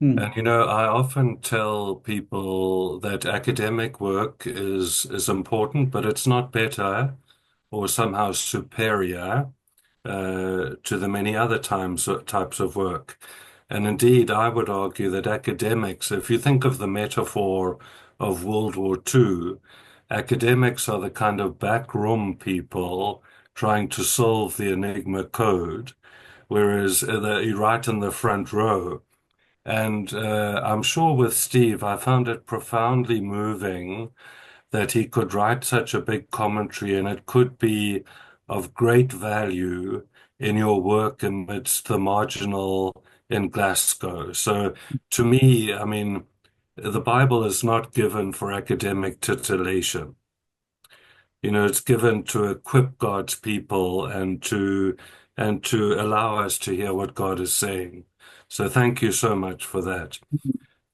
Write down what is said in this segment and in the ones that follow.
Mm. And I often tell people that academic work is important, but it's not better or somehow superior to the many other types of work. And indeed, I would argue that academics, if you think of the metaphor of World War II, academics are the kind of backroom people trying to solve the Enigma code, whereas you're right in the front row. And I'm sure with Steve, I found it profoundly moving that he could write such a big commentary, and it could be of great value in your work amidst the marginal in Glasgow. So to me, I mean, the Bible is not given for academic titillation. It's given to equip God's people and to allow us to hear what God is saying. So thank you so much for that.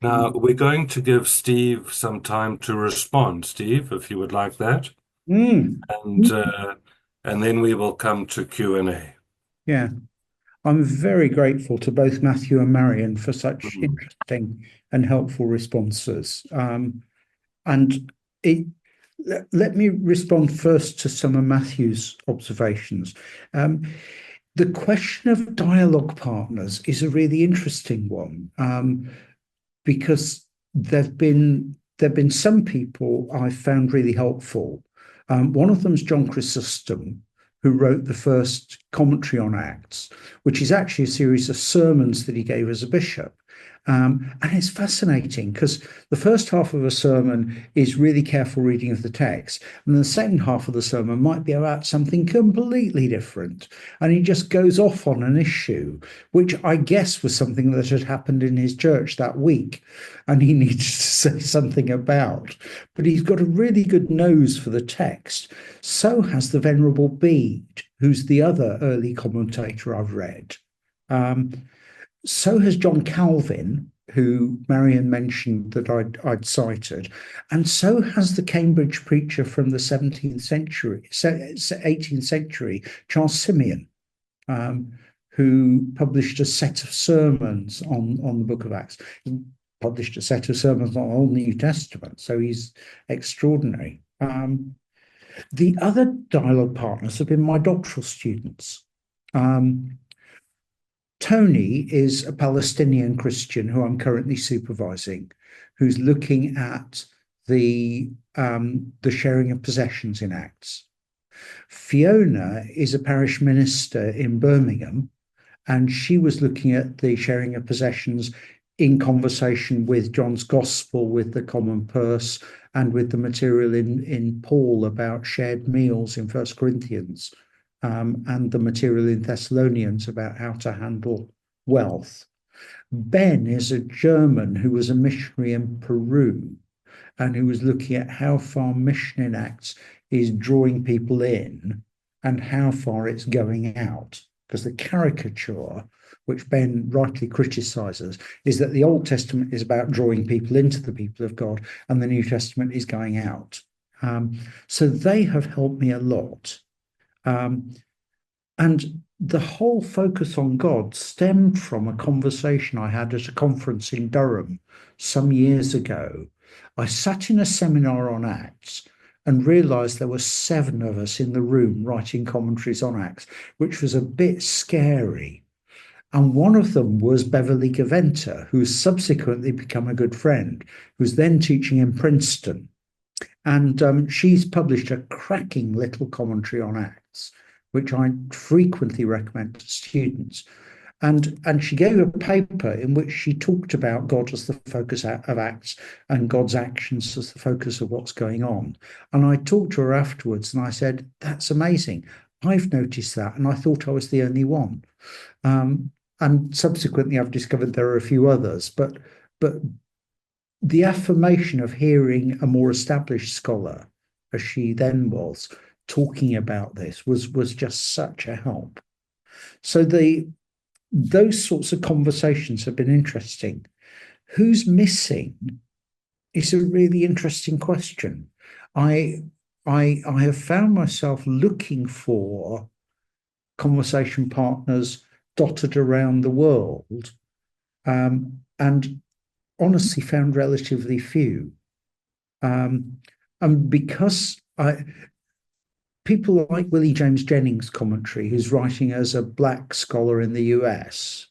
Now, we're going to give Steve some time to respond. Steve, if you would like that, Mm. and uh, and then we will come to Q&A. Yeah, I'm very grateful to both Matthew and Marion for such Mm. interesting and helpful responses. And it, let me respond first to some of Matthew's observations. Um, the question of dialogue partners is a really interesting one, because there've been some people I've found really helpful. One of them is John Chrysostom, who wrote the first commentary on Acts, which is actually a series of sermons that he gave as a bishop. And it's fascinating because the first half of a sermon is really careful reading of the text, and the second half of the sermon might be about something completely different. And he just goes off on an issue, which I guess was something that had happened in his church that week, and he needed to say something about. But he's got a really good nose for the text. So has the Venerable Bede, who's the other early commentator I've read. Um, so has John Calvin, who Marion mentioned that I'd cited, and so has the Cambridge preacher from the 17th century, 18th century, Charles Simeon, um, who published a set of sermons on the Book of Acts. He published a set of sermons on the whole New Testament, so he's extraordinary. The other dialogue partners have been my doctoral students. Um, Tony is a Palestinian Christian who I'm currently supervising, who's looking at the sharing of possessions in Acts. Fiona is a parish minister in Birmingham, and she was looking at the sharing of possessions in conversation with John's Gospel, with the common purse, and with the material in Paul about shared meals in First Corinthians, and the material in Thessalonians about how to handle wealth. Ben is a German who was a missionary in Peru and who was looking at how far mission in Acts is drawing people in and how far it's going out. Because the caricature, which Ben rightly criticizes, is that the Old Testament is about drawing people into the people of God and the New Testament is going out. So they have helped me a lot. Um, and the whole focus on God stemmed from a conversation I had at a conference in Durham some years ago. I sat in a seminar on Acts and realized there were seven of us in the room writing commentaries on Acts, which was a bit scary. And one of them was Beverly Gaventa, who's subsequently become a good friend, who's then teaching in Princeton. And she's published a cracking little commentary on Acts, which I frequently recommend to students. And she gave a paper in which she talked about God as the focus of Acts and God's actions as the focus of what's going on. And I talked to her afterwards and I said, "That's amazing. I've noticed that, and I thought I was the only one." Um, and subsequently, I've discovered there are a few others, but the affirmation of hearing a more established scholar, as she then was, talking about this was just such a help. So those sorts of conversations have been interesting. Who's missing is a really interesting question. I I have found myself looking for conversation partners dotted around the world, and honestly found relatively few. And because people like Willie James Jennings' commentary, who's writing as a black scholar in the US,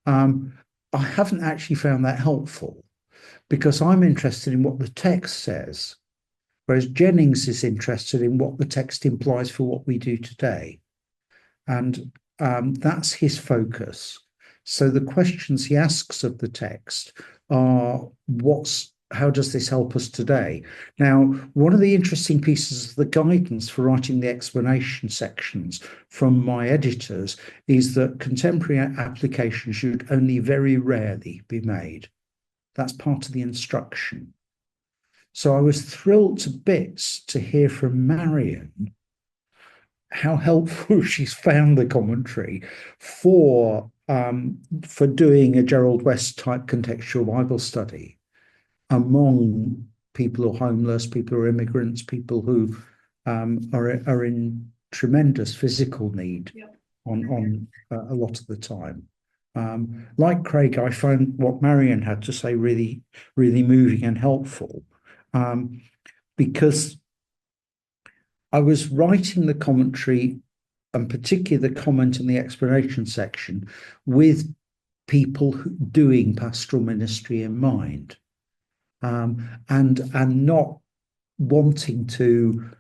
I haven't actually found that helpful because I'm interested in what the text says, whereas Jennings is interested in what the text implies for what we do today. And that's his focus. So the questions he asks of the text are how does this help us today? Now, one of the interesting pieces of the guidance for writing the explanation sections from my editors is that contemporary application should only very rarely be made. That's part of the instruction. So I was thrilled to bits to hear from Marion how helpful she's found the commentary for doing a Gerald West type contextual Bible study among people who are homeless, people who are immigrants, people who are in tremendous physical need on a lot of the time. Like Craig, I found what Marion had to say really, really moving and helpful, because I was writing the commentary, and particularly the comment in the explanation section, with people doing pastoral ministry in mind, and not wanting to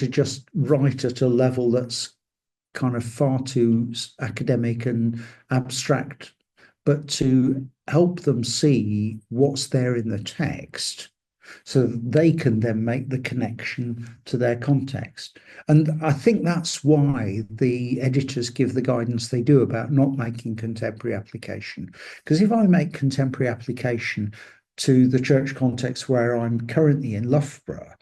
just write at a level that's kind of far too academic and abstract, but to help them see what's there in the text so that they can then make the connection to their context. And I think that's why the editors give the guidance they do about not making contemporary application. Because if I make contemporary application to the church context where I'm currently in Loughborough,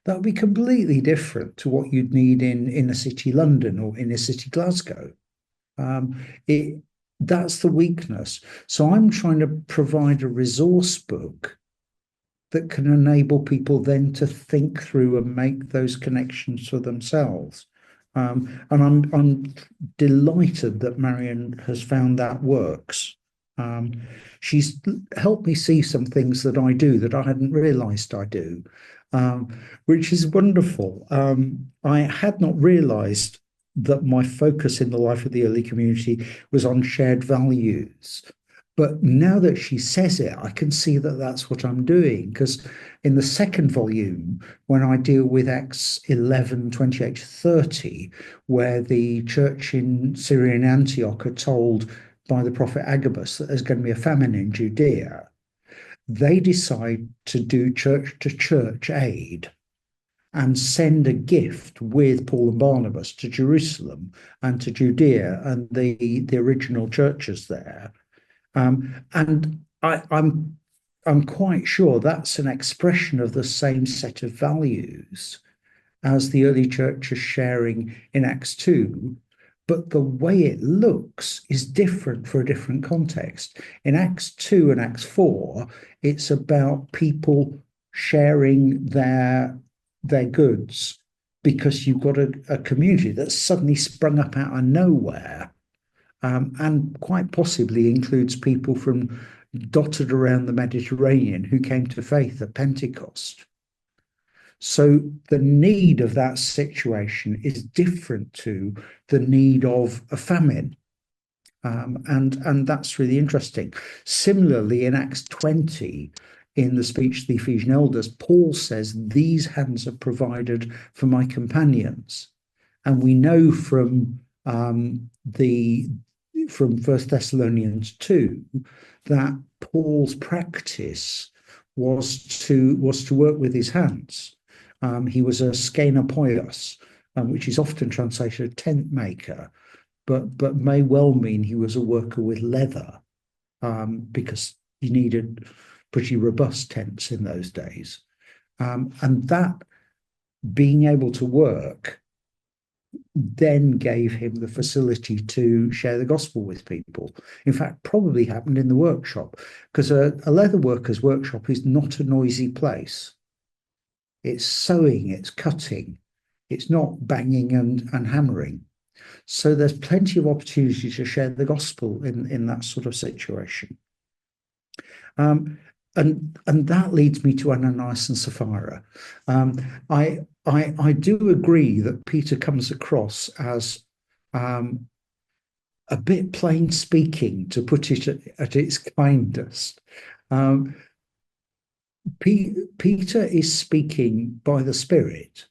that would be completely different to what you'd need in inner city London or inner city Glasgow. That's the weakness. So I'm trying to provide a resource book that can enable people then to think through and make those connections for themselves. And I'm delighted that Marion has found that works. She's helped me see some things that I do that I hadn't realized I do, which is wonderful. I had not realized that my focus in the life of the early community was on shared values. But now that she says it, I can see that that's what I'm doing, because in the second volume, when I deal with Acts 11, 28 to 30, where the church in Syrian Antioch are told by the prophet Agabus that there's going to be a famine in Judea, they decide to do church-to-church aid and send a gift with Paul and Barnabas to Jerusalem and to Judea and the original churches there. And I'm quite sure that's an expression of the same set of values as the early church is sharing in Acts 2, but the way it looks is different for a different context. In Acts 2 and Acts 4, it's about people sharing their goods because you've got a community that's suddenly sprung up out of nowhere. And quite possibly includes people from dotted around the Mediterranean who came to faith at Pentecost. So the need of that situation is different to the need of a famine. And that's really interesting. Similarly, in Acts 20, in the speech to the Ephesian elders, Paul says, "These hands are provided for my companions." And we know from 1 Thessalonians 2 that Paul's practice was to work with his hands. He was a skenopoios, which is often translated a tent maker, but may well mean he was a worker with leather, because you needed pretty robust tents in those days. And that being able to work then gave him the facility to share the gospel with people. In fact, probably happened in the workshop, because a leather worker's workshop is not a noisy place. It's sewing, it's cutting, it's not banging and hammering. So there's plenty of opportunity to share the gospel in that sort of situation. And that leads me to Ananias and Sapphira. I do agree that Peter comes across as a bit plain speaking, to put it at its kindest. Peter is speaking by the Spirit.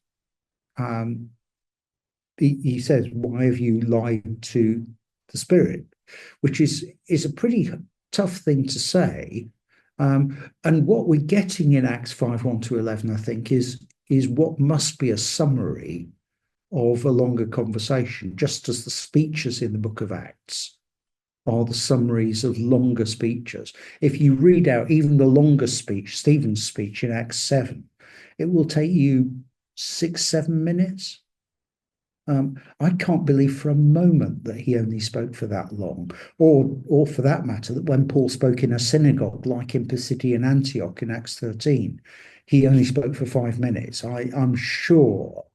He says, "Why have you lied to the Spirit?" Which is a pretty tough thing to say. And what we're getting in Acts 5, 1 to 11, I think, is what must be a summary of a longer conversation, just as the speeches in the book of Acts are the summaries of longer speeches. If you read out even the longest speech, Stephen's speech in Acts 7, it will take you 6-7 minutes. I can't believe for a moment that he only spoke for that long, or for that matter, that when Paul spoke in a synagogue, like in Pisidian Antioch in Acts 13, he only spoke for 5 minutes. I'm sure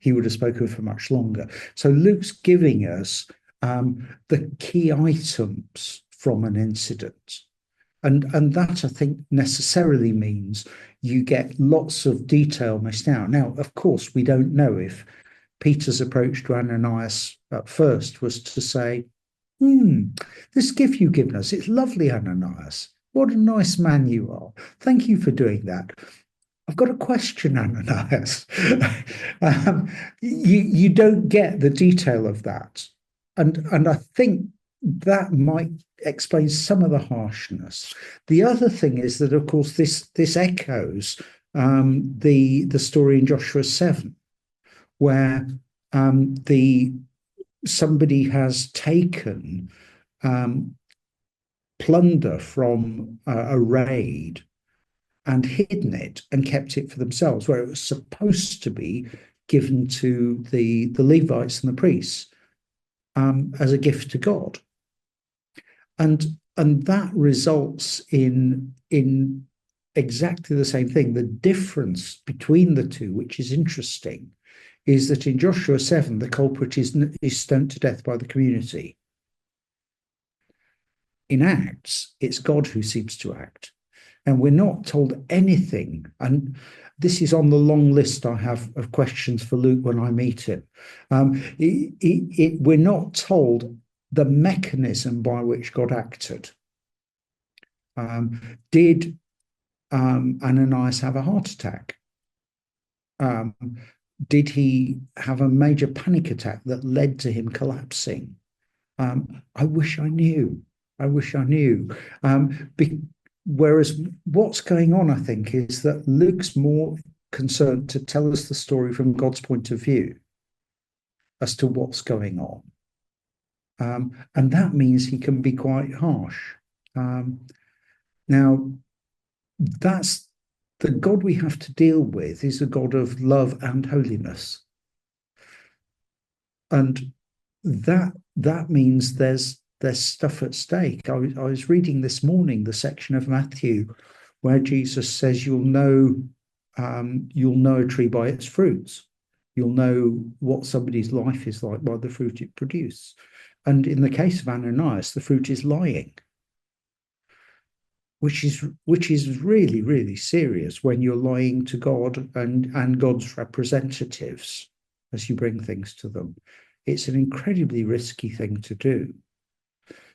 he would have spoken for much longer. So Luke's giving us the key items from an incident. And that, I think, necessarily means you get lots of detail missed out. Now, of course, we don't know if Peter's approach to Ananias at first was to say, this gift you've given us, it's lovely, Ananias. What a nice man you are. Thank you for doing that. I've got a question, Ananias. You don't get the detail of that. And I think that might explain some of the harshness. The other thing is that, of course, this echoes the story in Joshua 7, where somebody has taken plunder from a raid and hidden it and kept it for themselves, where it was supposed to be given to the Levites and the priests as a gift to God. And that results in exactly the same thing. The difference between the two, which is interesting, is that in Joshua 7, the culprit is stoned to death by the community. In Acts, it's God who seems to act. And we're not told anything. And this is on the long list I have of questions for Luke when I meet him. We're not told the mechanism by which God acted. Did Ananias have a heart attack? Did he have a major panic attack that led to him collapsing? I wish I knew. Whereas what's going on, I think, is that Luke's more concerned to tell us the story from God's point of view as to what's going on. And that means he can be quite harsh. Now, that's the God we have to deal with is a God of love and holiness. And that means there's stuff at stake. I was reading this morning the section of Matthew where Jesus says you'll know a tree by its fruits. You'll know what somebody's life is like by the fruit it produces. And in the case of Ananias, the fruit is lying, which is really, really serious when you're lying to God and God's representatives as you bring things to them. It's an incredibly risky thing to do.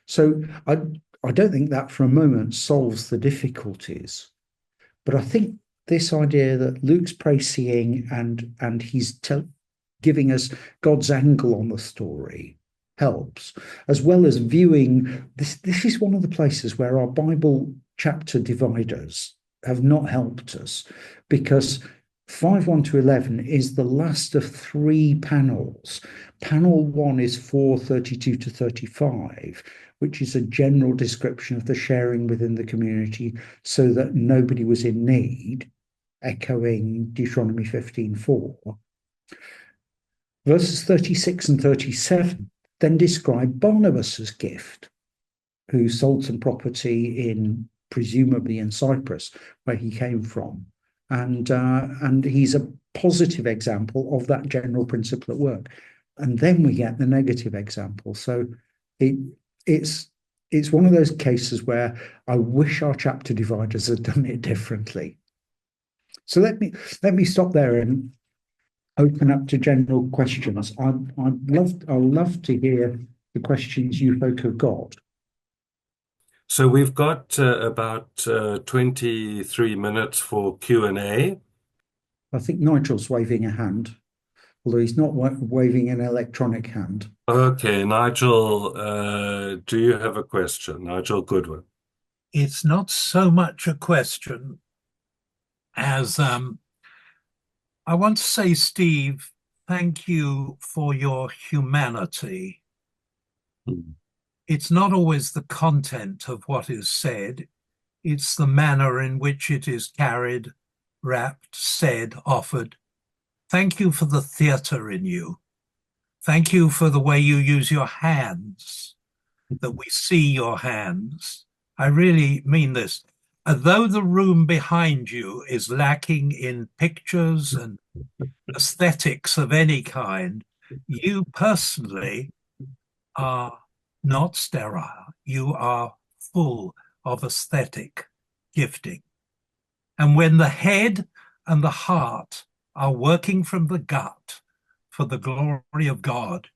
So I don't think that for a moment solves the difficulties, but I think this idea that Luke's précis and he's giving us God's angle on the story helps, as well as viewing this. This is one of the places where our Bible chapter dividers have not helped us, because 5:1 to 11 is the last of 3 panels. Panel 1 is 4:32 to 35, which is a general description of the sharing within the community so that nobody was in need, echoing Deuteronomy 15:4. Verses 36 and 37 then describe Barnabas's gift, who sold some property presumably in Cyprus, where he came from. And he's a positive example of that general principle at work. and then we get the negative example. So it it's it's one of those cases where I wish our chapter dividers had done it differently. So let me stop there and open up to general questions. I'll love to hear the questions you folk have got. So we've got about 23 minutes for Q&A. I think Nigel's waving a hand, although he's not waving an electronic hand. Okay, Nigel, do you have a question? Nigel Goodwin. It's not so much a question as I want to say, Steve, thank you for your humanity. It's not always the content of what is said, it's the manner in which it is carried, wrapped, said, offered. Thank you for the theatre in you. Thank you for the way you use your hands, that we see your hands. I really mean this. Though the room behind you is lacking in pictures and aesthetics of any kind, you personally are not sterile. You are full of aesthetic gifting. And when the head and the heart are working from the gut for the glory of God,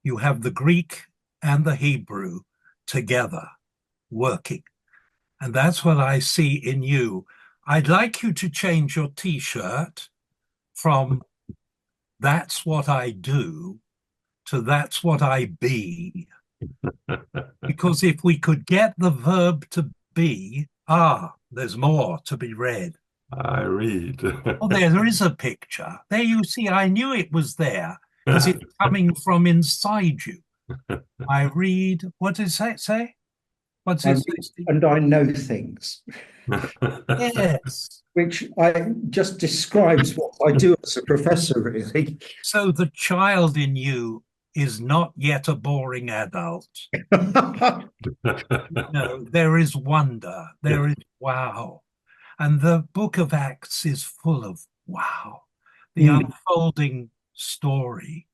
you have the Greek and the Hebrew together working. And that's what I see in you. I'd like you to change your T-shirt from "that's what I do" to "that's what I be." Because if we could get the verb to be, there's more to be read. I read. Oh, there is a picture. There you see, I knew it was there because it's coming from inside you. I read, what does that say? What's it say? And I know things. Yes. Which just describes what I do as a professor, really. So the child in you is not yet a boring adult. No, there is wonder. There is wow. And the book of Acts is full of wow. The unfolding story,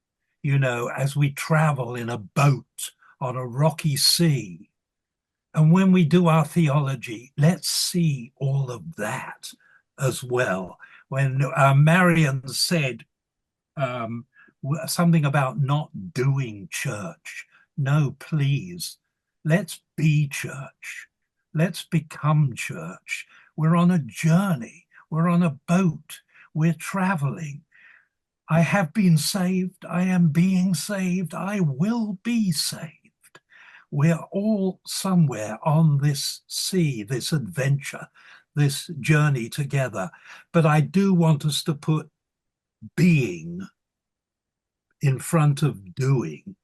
as we travel in a boat on a rocky sea. And when we do our theology, let's see all of that as well. When Marion said something about not doing church, no, please, let's be church. Let's become church. We're on a journey. We're on a boat. We're traveling. I have been saved. I am being saved. I will be saved. We're all somewhere on this sea, this adventure, this journey together. But I do want us to put being in front of doing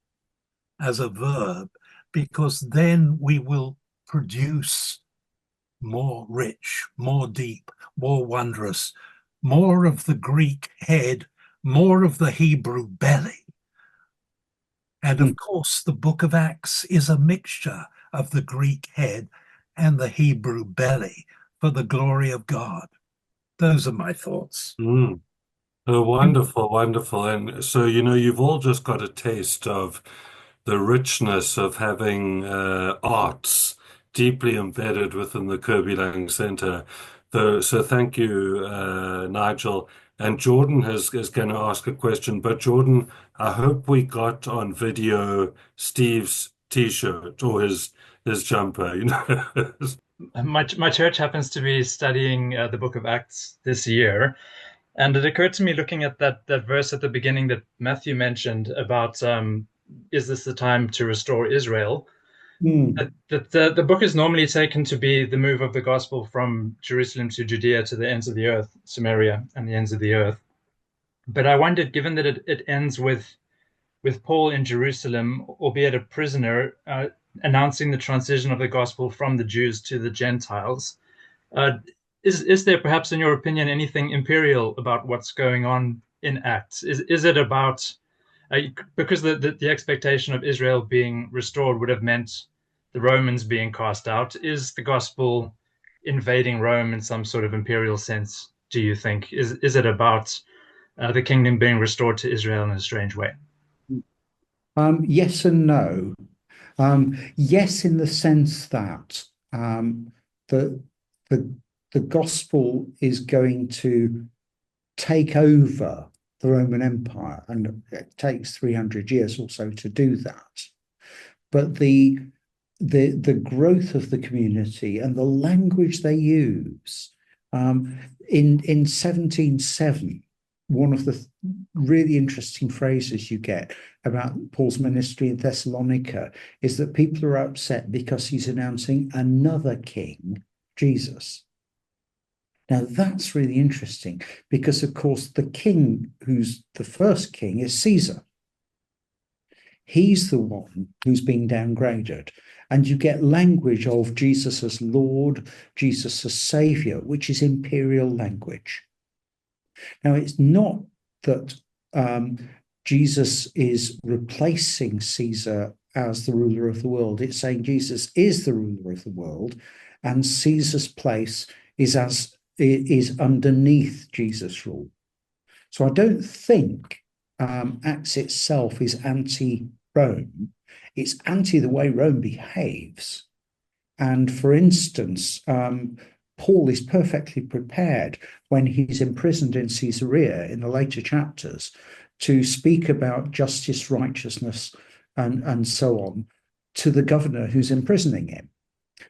as a verb, because then we will produce more rich, more deep, more wondrous, more of the Greek head, more of the Hebrew belly. And of course, the book of Acts is a mixture of the Greek head and the Hebrew belly for the glory of God. Those are my thoughts. Oh, wonderful, wonderful. And so, you've all just got a taste of the richness of having arts deeply embedded within the Kirby Lang Center. So thank you, Nigel. And Jordan is going to ask a question. But Jordan, I hope we got on video Steve's T-shirt or his jumper, My church happens to be studying the book of Acts this year. And it occurred to me looking at that verse at the beginning that Matthew mentioned about, is this the time to restore Israel? That the book is normally taken to be the move of the gospel from Jerusalem to Judea to the ends of the earth, Samaria and the ends of the earth. But I wondered, given that it ends with Paul in Jerusalem, albeit a prisoner, announcing the transition of the gospel from the Jews to the Gentiles, is there perhaps, in your opinion, anything imperial about what's going on in Acts? Is it about, because the expectation of Israel being restored would have meant the Romans being cast out? Is the gospel invading Rome in some sort of imperial sense, do you think? Is it about the kingdom being restored to Israel in a strange way? Yes and no. Yes, in the sense that the, the the gospel is going to take over the Roman Empire, and it takes 300 years or so to do that. But the growth of the community and the language they use, in 1707, one of the really interesting phrases you get about Paul's ministry in Thessalonica is that people are upset because he's announcing another king, Jesus. Now, that's really interesting because, of course, the king who's the first king is Caesar. He's the one who's being downgraded. And you get language of Jesus as Lord, Jesus as Savior, which is imperial language. Now, it's not that Jesus is replacing Caesar as the ruler of the world. It's saying Jesus is the ruler of the world, and Caesar's place is underneath Jesus' rule. So I don't think Acts itself is anti-Rome. It's anti the way Rome behaves. And for instance, Paul is perfectly prepared when he's imprisoned in Caesarea in the later chapters to speak about justice, righteousness, and so on to the governor who's imprisoning him.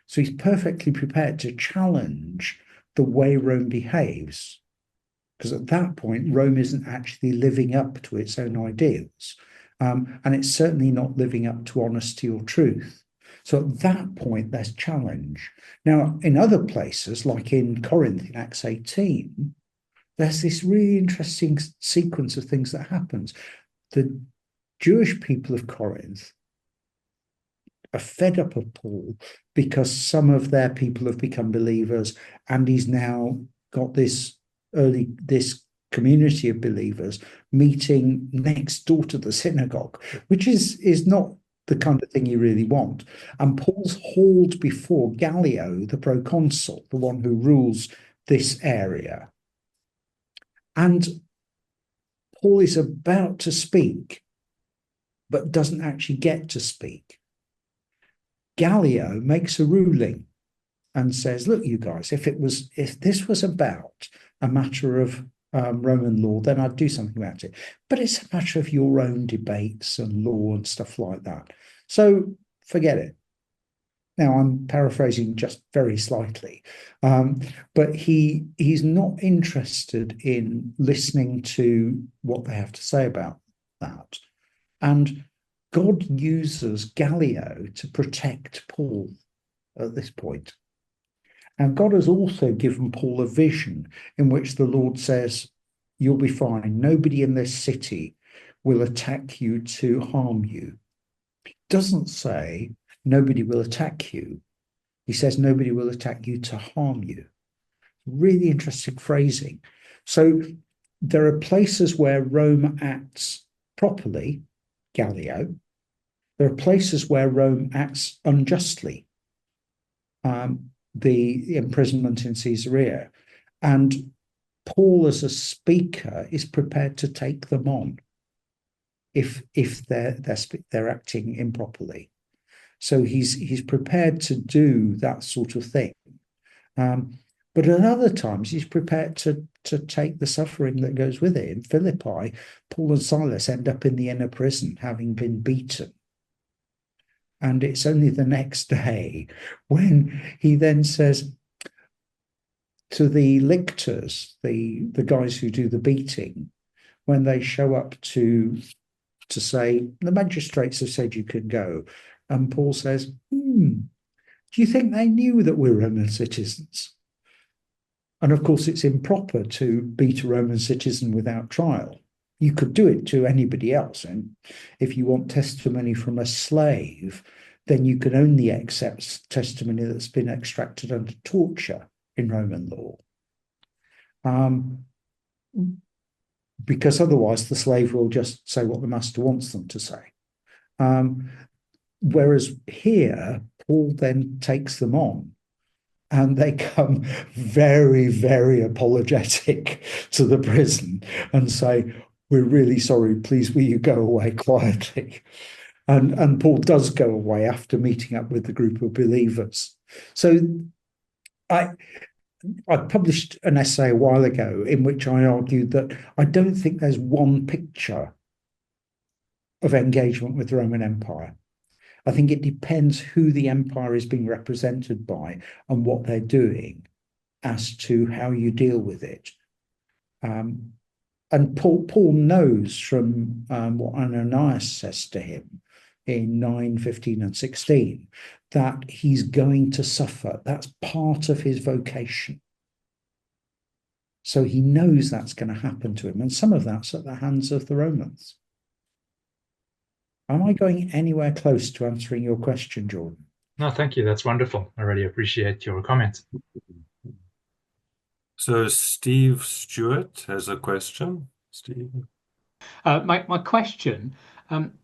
So he's perfectly prepared to challenge the way Rome behaves, because at that point, Rome isn't actually living up to its own ideals. And it's certainly not living up to honesty or truth. So at that point, there's challenge. Now, in other places, like in Corinth in Acts 18, there's this really interesting sequence of things that happens. The Jewish people of Corinth are fed up of Paul because some of their people have become believers, and he's now got this community of believers meeting next door to the synagogue, which is not the kind of thing you really want. And Paul's hauled before Gallio, the proconsul, the one who rules this area. And Paul is about to speak, but doesn't actually get to speak. Gallio makes a ruling and says, look, you guys, if this was about a matter of Roman law, then I'd do something about it. But it's a matter of your own debates and law and stuff like that. So forget it. Now, I'm paraphrasing just very slightly, but he's not interested in listening to what they have to say about that. And God uses Gallio to protect Paul at this point. And God has also given Paul a vision in which the Lord says, you'll be fine. Nobody in this city will attack you to harm you. It doesn't say nobody will attack you. He says nobody will attack you to harm you. Really interesting phrasing. So there are places where Rome acts properly, Gallio. There are places where Rome acts unjustly, the imprisonment in Caesarea. And Paul, as a speaker, is prepared to take them on if they're acting improperly. So he's prepared to do that sort of thing. But at other times, he's prepared to take the suffering that goes with it. In Philippi, Paul and Silas end up in the inner prison, having been beaten. And it's only the next day when he then says to the lictors, the guys who do the beating, when they show up to say, the magistrates have said you can go. And Paul says, do you think they knew that we're Roman citizens? And of course, it's improper to beat a Roman citizen without trial. You could do it to anybody else. And if you want testimony from a slave, then you can only accept testimony that's been extracted under torture in Roman law. Because otherwise the slave will just say what the master wants them to say. Whereas here, Paul then takes them on, and they come very, very apologetic to the prison and say, we're really sorry, please will you go away quietly? And Paul does go away after meeting up with the group of believers. So I published an essay a while ago in which I argued that I don't think there's one picture of engagement with the Roman Empire. I think it depends who the empire is being represented by and what they're doing as to how you deal with it. And Paul knows from what Ananias says to him in 9, 15 and 16, that he's going to suffer. That's part of his vocation. So he knows that's going to happen to him. And some of that's at the hands of the Romans. Am I going anywhere close to answering your question, Jordan? No, thank you. That's wonderful. I really appreciate your comments. So Steve Stewart has a question. Steve. My question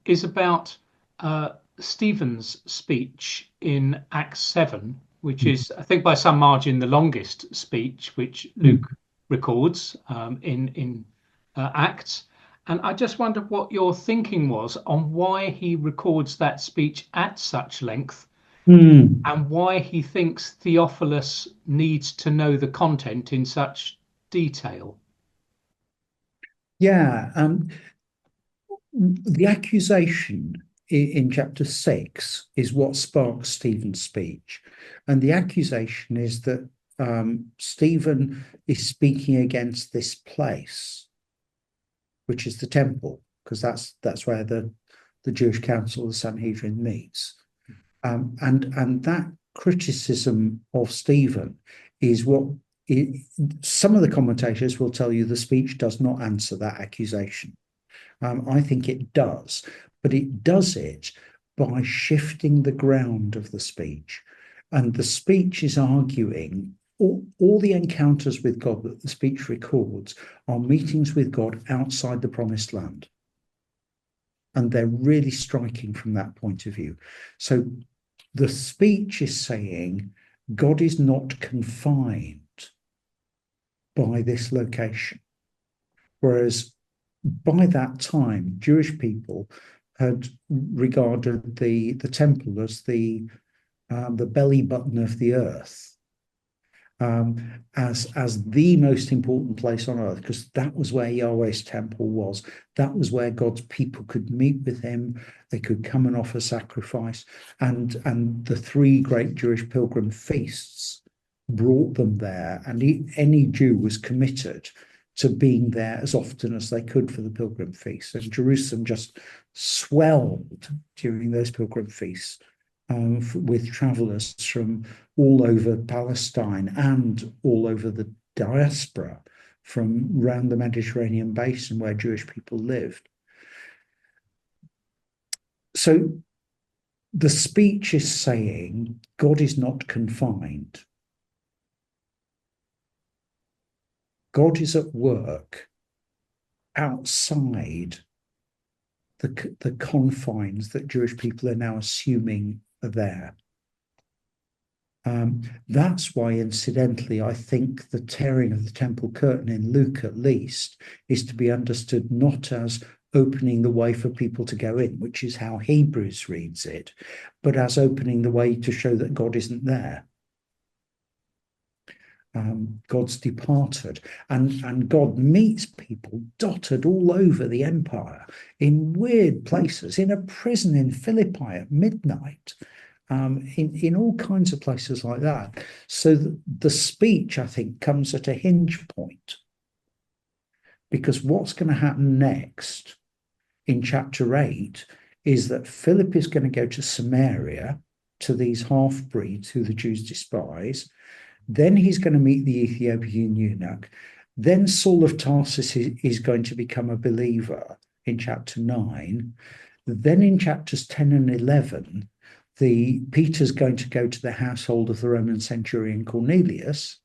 is about Stephen's speech in Acts 7, which is, I think, by some margin, the longest speech which Luke records in Acts. And I just wondered what your thinking was on why he records that speech at such length and why he thinks Theophilus needs to know the content in such detail. Yeah, the accusation in chapter 6 is what sparks Stephen's speech. And the accusation is that Stephen is speaking against this place, which is the temple, because that's where the Jewish council, the Sanhedrin, meets. And that criticism of Stephen is what some of the commentators will tell you the speech does not answer that accusation. I think it does, but it does it by shifting the ground of the speech. And the speech is arguing all the encounters with God that the speech records are meetings with God outside the promised land. And they're really striking from that point of view. So the speech is saying God is not confined by this location. Whereas by that time, Jewish people had regarded the temple as the belly button of the earth, as the most important place on earth, because that was where Yahweh's temple was. That was where God's people could meet with him. They could come and offer sacrifice. And the three great Jewish pilgrim feasts brought them there. And any Jew was committed to being there as often as they could for the pilgrim feasts. And Jerusalem just swelled during those pilgrim feasts with travelers from all over Palestine and all over the diaspora from around the Mediterranean basin where Jewish people lived. So the speech is saying God is not confined. God is at work outside the confines that Jewish people are now assuming are there. That's why, incidentally, I think the tearing of the temple curtain in Luke, at least, is to be understood not as opening the way for people to go in, which is how Hebrews reads it, but as opening the way to show that God isn't there. God's departed, and God meets people dotted all over the empire in weird places, in a prison in Philippi at midnight, in all kinds of places like that. So the speech, I think, comes at a hinge point, because what's going to happen next in chapter 8 is that Philip is going to go to Samaria, to these half-breeds who the Jews despise. Then he's going to meet the Ethiopian eunuch. Then Saul of Tarsus is going to become a believer in chapter 9. Then in chapters 10 and 11, Peter's going to go to the household of the Roman centurion Cornelius.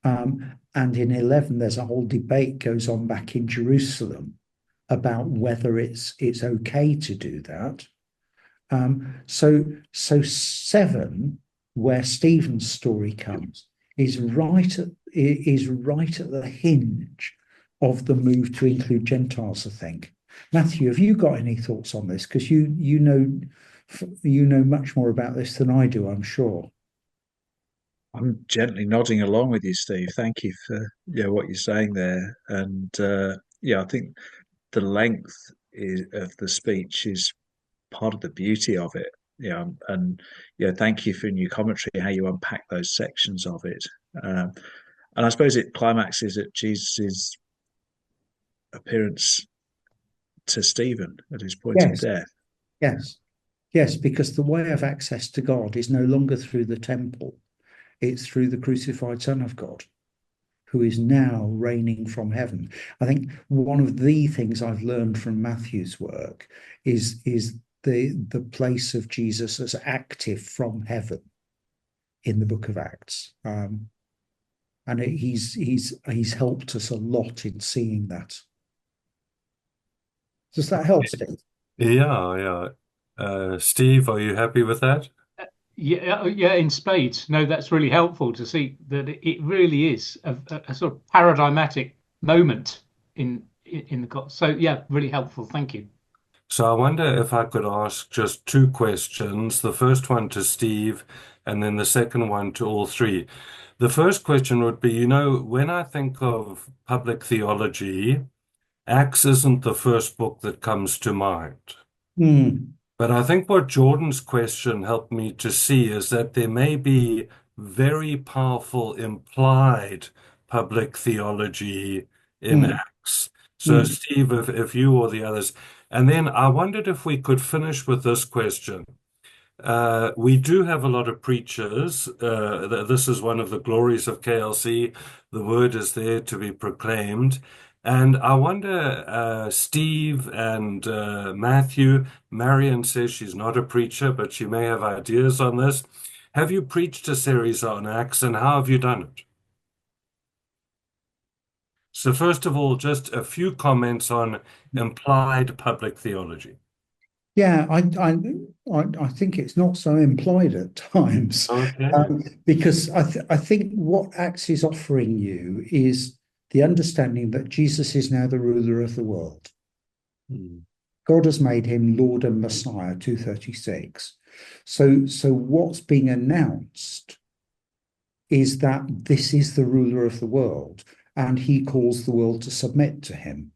And in 11, there's a whole debate goes on back in Jerusalem about whether it's okay to do that. So 7, where Stephen's story comes, is right at the hinge of the move to include Gentiles, I think. Matthew, have you got any thoughts on this? Because you know much more about this than I do, I'm sure. I'm gently nodding along with you, Steve. Thank you for what you're saying there. And I think the length of the speech is part of the beauty of it. And thank you for your commentary, how you unpack those sections of it. And I suppose it climaxes at Jesus' appearance to Stephen at his point of death. Yes, because the way of access to God is no longer through the temple. It's through the crucified Son of God, who is now reigning from heaven. I think one of the things I've learned from Matthew's work is the place of Jesus as active from heaven in the book of Acts. And he's helped us a lot in seeing that. Does that help, Steve? Yeah. Steve, are you happy with that? Yeah, in spades. No, that's really helpful to see that it really is a sort of paradigmatic moment in the God. So yeah, really helpful. Thank you. So I wonder if I could ask just two questions. The first one to Steve, and then the second one to all three. The first question would be, when I think of public theology, Acts isn't the first book that comes to mind. But I think what Jordan's question helped me to see is that there may be very powerful implied public theology in Acts. So, Steve, if you or the others, and then I wondered if we could finish with this question. We do have a lot of preachers. This is one of the glories of KLC. The word is there to be proclaimed. And I wonder, Steve and Matthew, Marion says she's not a preacher, but she may have ideas on this. Have you preached a series on Acts, and how have you done it? So first of all, just a few comments on implied public theology. Yeah, I think it's not so implied at times. Okay. Because I think what Acts is offering you is the understanding that Jesus is now the ruler of the world. God has made him Lord and Messiah, 236. So what's being announced is that this is the ruler of the world, and he calls the world to submit to him.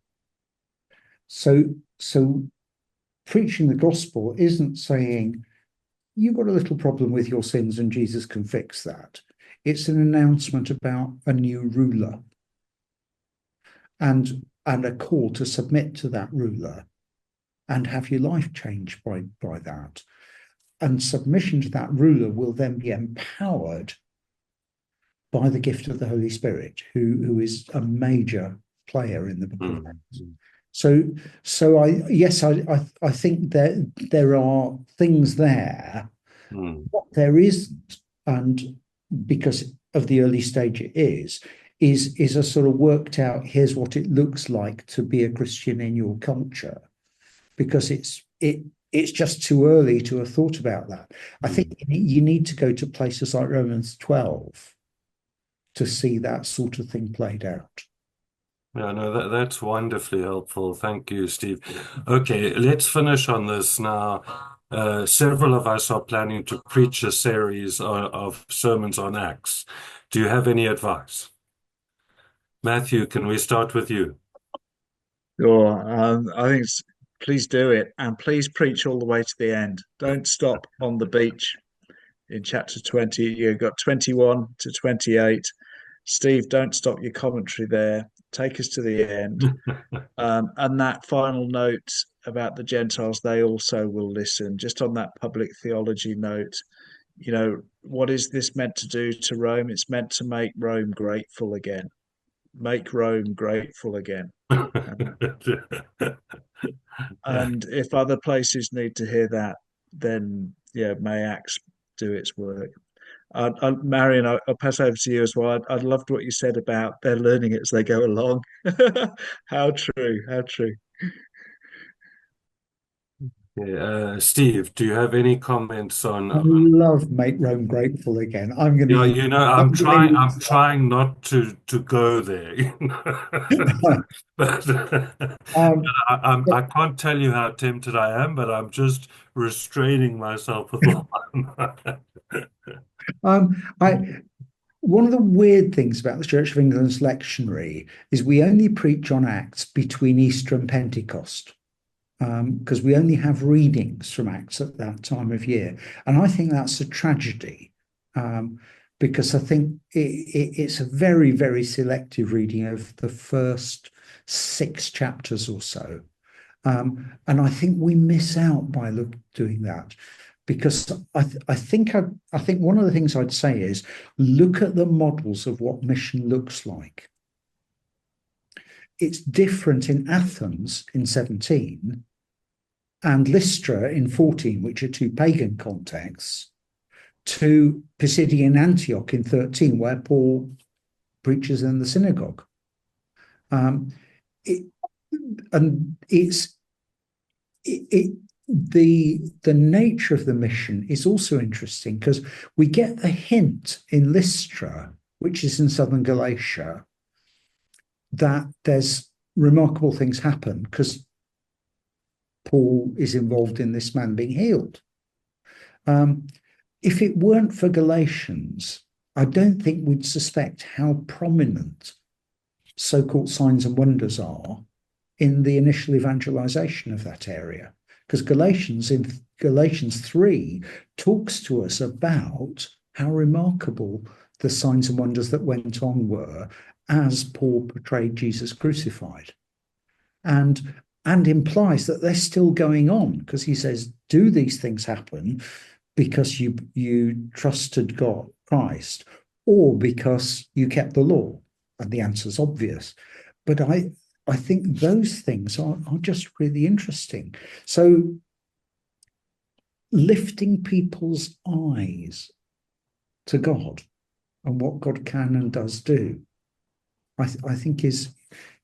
So preaching the gospel isn't saying you've got a little problem with your sins and Jesus can fix that. It's an announcement about a new ruler and a call to submit to that ruler and have your life changed by that. And submission to that ruler will then be empowered by the gift of the Holy Spirit, who is a major player in the book of Acts. So I think that there are things there. What there isn't, and because of the early stage it is a sort of worked out, here's what it looks like to be a Christian in your culture, because it's just too early to have thought about that. I think you need to go to places like Romans 12 to see that sort of thing played out. Yeah, no, that's wonderfully helpful. Thank you, Steve. Okay, let's finish on this now. Several of us are planning to preach a series of sermons on Acts. Do you have any advice? Matthew, can we start with you? Sure. I think please do it, and please preach all the way to the end. Don't stop on the beach in chapter 20. You've got 21 to 28. Steve, don't stop your commentary there. Take us to the end. And that final note about the Gentiles, they also will listen. Just on that public theology note, what is this meant to do to Rome? It's meant to make Rome grateful again. Make Rome grateful again. And if other places need to hear that, then may Acts do its work. Marion, I'll pass over to you as well. I loved what you said about they're learning it as they go along. How true, how true. Yeah, Steve, do you have any comments on? I love Make Rome Grateful Again. I'm going to Yeah, use. I'm I'm going to trying. use I'm trying not to go there. that. But Um, I can't tell you how tempted I am, but I'm just restraining myself with all my I one of the weird things about the Church of England's lectionary is we only preach on Acts between Easter and Pentecost, because we only have readings from Acts at that time of year. And I think that's a tragedy, because I think it's a very, very selective reading of the first 6 chapters or so. And I think we miss out by doing that, because I think one of the things I'd say is look at the models of what mission looks like. It's different in Athens in 17 and Lystra in 14, which are 2 pagan contexts, to Pisidian Antioch in 13, where Paul preaches in the synagogue. The nature of the mission is also interesting, because we get the hint in Lystra, which is in southern Galatia, that there's remarkable things happen because Paul is involved in this man being healed. If it weren't for Galatians, I don't think we'd suspect how prominent so-called signs and wonders are in the initial evangelization of that area. Because Galatians, in Galatians 3, talks to us about how remarkable the signs and wonders that went on were as Paul portrayed Jesus crucified. And implies that they're still going on, because he says, do these things happen because you trusted God, Christ, or because you kept the law? And the answer's obvious. But I think those things are just really interesting. So lifting people's eyes to God and what God can and does do, I think is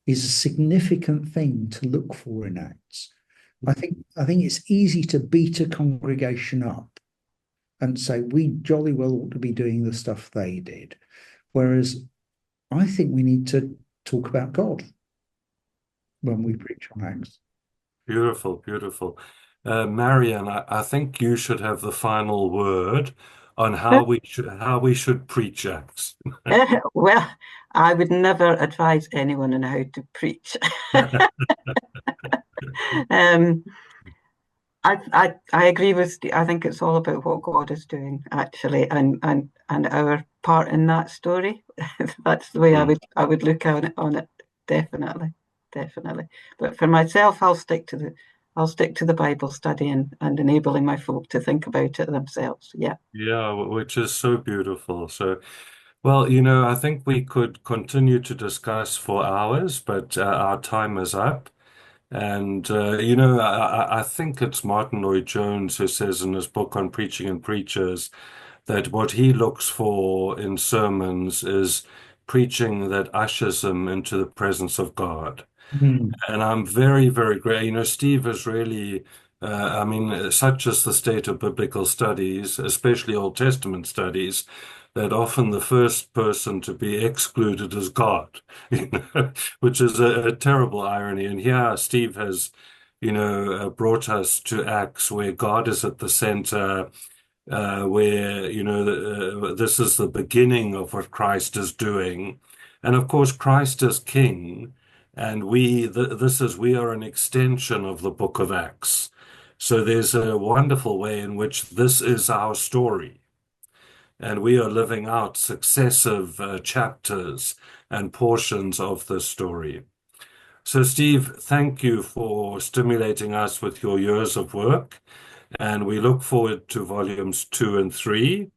a significant thing to look for in Acts. I think it's easy to beat a congregation up and say we jolly well ought to be doing the stuff they did, whereas I think we need to talk about God when we preach on Acts. Beautiful, beautiful. Marion, I think you should have the final word on how we should preach Acts. Well, I would never advise anyone on how to preach. I agree with Steve. I think it's all about what God is doing, actually, and our part in that story. That's the way I would look on it. Definitely. But for myself, I'll stick to the Bible study and enabling my folk to think about it themselves. Yeah. Yeah, which is so beautiful. So, well, I think we could continue to discuss for hours, but our time is up. And, I think it's Martin Lloyd-Jones who says in his book on preaching and preachers that what he looks for in sermons is preaching that ushers them into the presence of God. Mm. And I'm very, very grateful. Steve is really, such is the state of biblical studies, especially Old Testament studies, that often the first person to be excluded is God, which is a terrible irony. And here Steve has, brought us to Acts where God is at the center, where, this is the beginning of what Christ is doing. And of course, Christ is King. And we are an extension of the book of Acts. So there's a wonderful way in which this is our story. And we are living out successive chapters and portions of the story. So Steve, thank you for stimulating us with your years of work. And we look forward to volumes 2 and 3.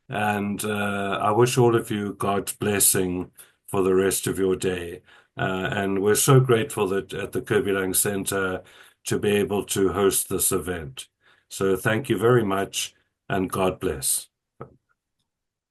And I wish all of you God's blessing for the rest of your day. And we're so grateful that at the Kirby Lang Center to be able to host this event. So thank you very much, and God bless.